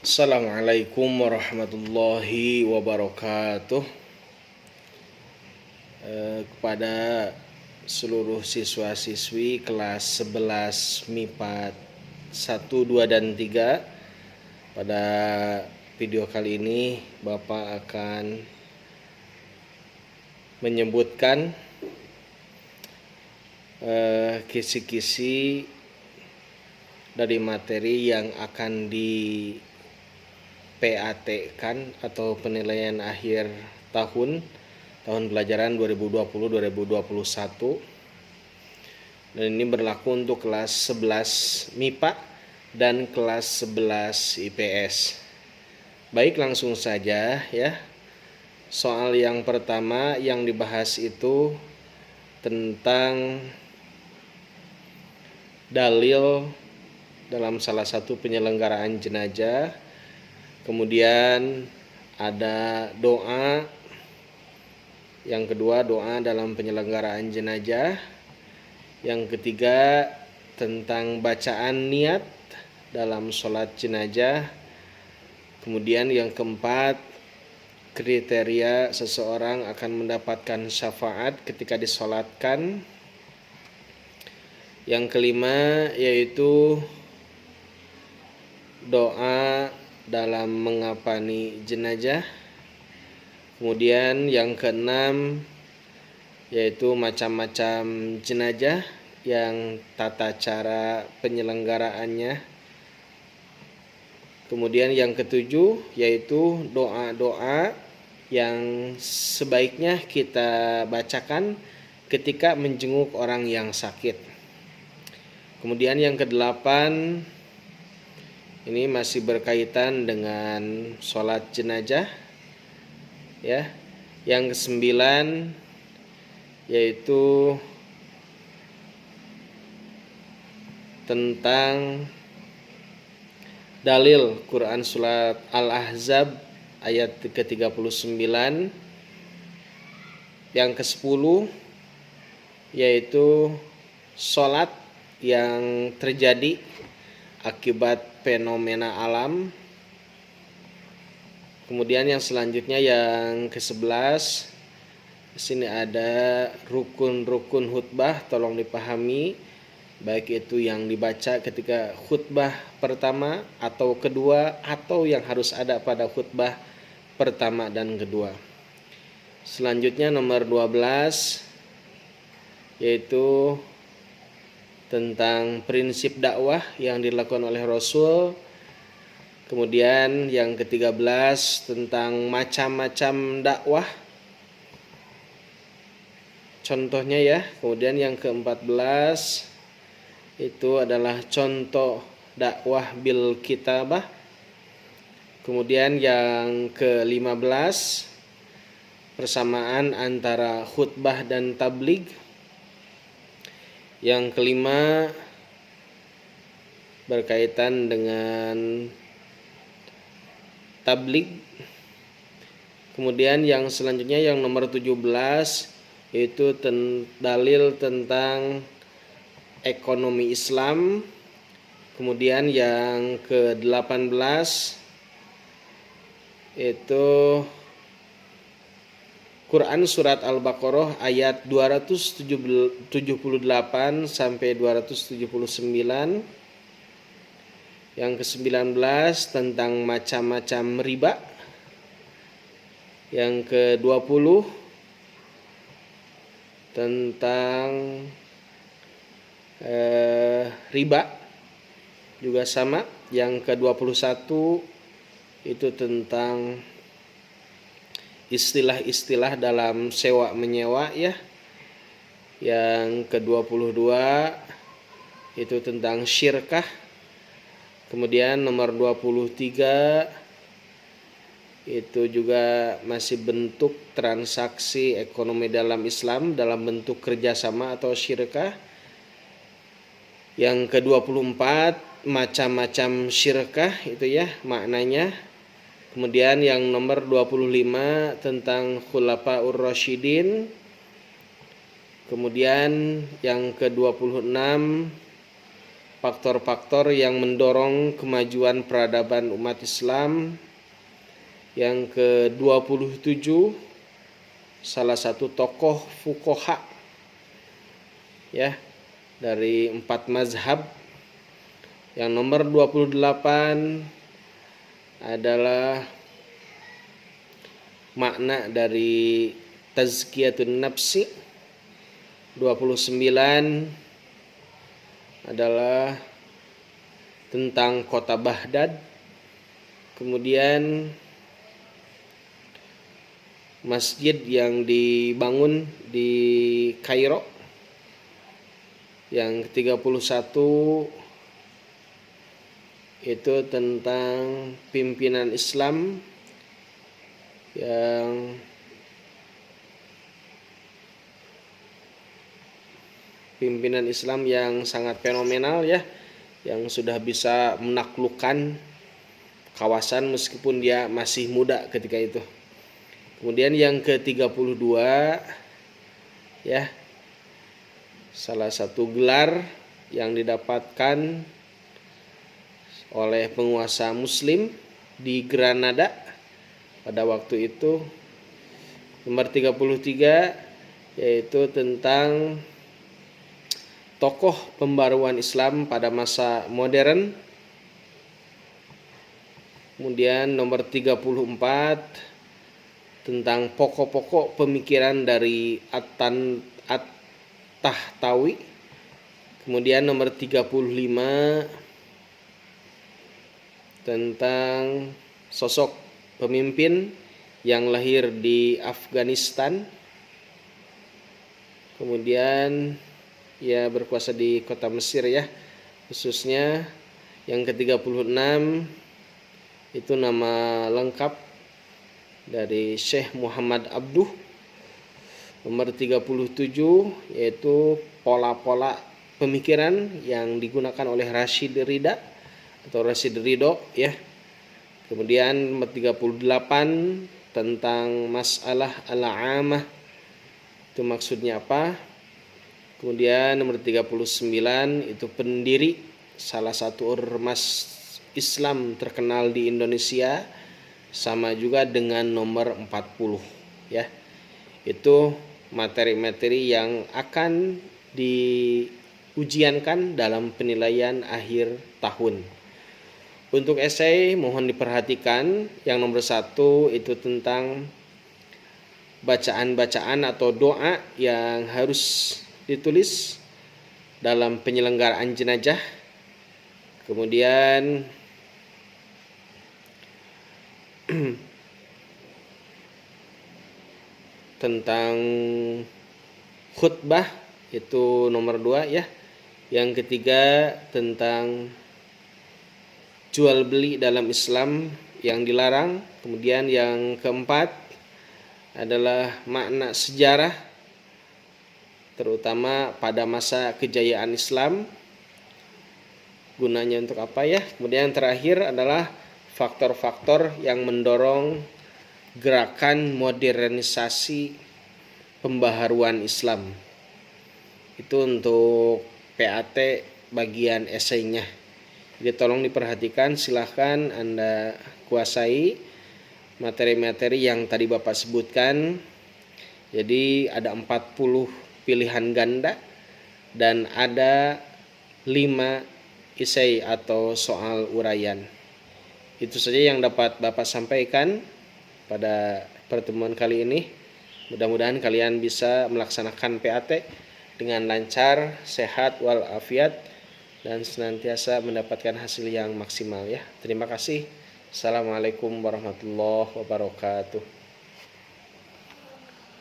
Assalamualaikum warahmatullahi wabarakatuh. Kepada seluruh siswa-siswi kelas 11 MIPA 1, 2, dan 3, pada video kali ini Bapak akan menyebutkan kisi-kisi dari materi yang akan di PAT-kan atau penilaian akhir tahun pelajaran 2020-2021, dan ini berlaku untuk kelas 11 MIPA dan kelas 11 IPS. Baik, langsung saja ya. Soal yang pertama yang dibahas itu tentang dalil dalam salah satu penyelenggaraan jenazah. Kemudian ada doa. Yang kedua, doa dalam penyelenggaraan jenazah. Yang ketiga, tentang bacaan niat dalam sholat jenazah. Kemudian yang keempat, kriteria seseorang akan mendapatkan syafaat ketika disolatkan. Yang kelima yaitu doa dalam mengapani jenazah. Kemudian yang keenam yaitu macam-macam jenazah yang tata cara penyelenggaraannya. Kemudian yang ketujuh yaitu doa-doa yang sebaiknya kita bacakan ketika menjenguk orang yang sakit. Kemudian yang kedelapan ini masih berkaitan dengan sholat jenazah ya. Yang kesembilan yaitu tentang dalil Quran surat Al-Ahzab ayat ke-39. Yang ke-10 yaitu sholat yang terjadi akibat fenomena alam. Kemudian yang selanjutnya yang ke-11, di sini ada rukun-rukun khutbah, tolong dipahami baik itu yang dibaca ketika khutbah pertama atau kedua, atau yang harus ada pada khutbah pertama dan kedua. Selanjutnya nomor 12 yaitu tentang prinsip dakwah yang dilakukan oleh Rasul. Kemudian yang ke-13 tentang macam-macam dakwah, contohnya ya. Kemudian yang ke-14 itu adalah contoh dakwah bil kitabah. Kemudian yang ke-15 persamaan antara khutbah dan tabligh. Yang kelima berkaitan dengan tabligh. Kemudian yang selanjutnya yang nomor 17 yaitu dalil tentang ekonomi Islam. Kemudian yang ke-18 itu Quran surat Al-Baqarah ayat 278 sampai 279. Yang ke-19 tentang macam-macam riba. Yang ke-20 tentang riba juga sama. Yang ke-21 itu tentang istilah-istilah dalam sewa menyewa ya. Yang ke-22 itu tentang syirkah. Kemudian nomor 23 itu juga masih bentuk transaksi ekonomi dalam Islam dalam bentuk kerjasama atau syirkah. Yang ke-24 macam-macam syirkah itu ya maknanya. Kemudian yang nomor 25 tentang Khulafaur Rasyidin. Kemudian yang ke-26 faktor-faktor yang mendorong kemajuan peradaban umat Islam. Yang ke-27, salah satu tokoh fuqaha ya dari 4 mazhab. Yang nomor 28 adalah makna dari tazkiyatun nafsi. 29 adalah tentang kota Baghdad. Kemudian masjid yang dibangun di Kairo. Yang ke-31 itu tentang pimpinan Islam yang sangat fenomenal ya, yang sudah bisa menaklukkan kawasan meskipun dia masih muda ketika itu. Kemudian yang ke-32 ya, salah satu gelar yang didapatkan oleh penguasa muslim di Granada pada waktu itu. Nomor 33 yaitu tentang tokoh pembaruan Islam pada masa modern. Kemudian nomor 34 tentang pokok-pokok pemikiran dari At-Tahtawi. Kemudian nomor 35 tentang sosok pemimpin yang lahir di Afghanistan, kemudian ia berkuasa di kota Mesir ya khususnya. Yang ke-36 itu nama lengkap dari Syekh Muhammad Abduh. Nomor 37 yaitu pola-pola pemikiran yang digunakan oleh Rashid Ridha atau Rashid Ridho ya. Kemudian nomor 38 tentang masalah al-amah, itu maksudnya apa. Kemudian nomor 39 itu pendiri salah satu ormas Islam terkenal di Indonesia, sama juga dengan nomor 40 ya. Itu materi-materi yang akan diujiankan dalam penilaian akhir tahun. Untuk esai mohon diperhatikan yang nomor 1 itu tentang bacaan-bacaan atau doa yang harus ditulis dalam penyelenggaraan jenazah. Kemudian tentang khutbah itu nomor 2 ya. Yang ketiga tentang jual beli dalam Islam yang dilarang. Kemudian yang keempat adalah makna sejarah terutama pada masa kejayaan Islam, gunanya untuk apa ya. Kemudian yang terakhir adalah faktor-faktor yang mendorong gerakan modernisasi pembaharuan Islam. Itu untuk PAT bagian esainya. Jadi tolong diperhatikan, silahkan Anda kuasai materi-materi yang tadi Bapak sebutkan. Jadi ada 40 pilihan ganda dan ada 5 esai atau soal uraian. Itu saja yang dapat Bapak sampaikan pada pertemuan kali ini. Mudah-mudahan kalian bisa melaksanakan PAT dengan lancar, sehat walafiat, dan senantiasa mendapatkan hasil yang maksimal ya. Terima kasih. Assalamualaikum warahmatullahi wabarakatuh.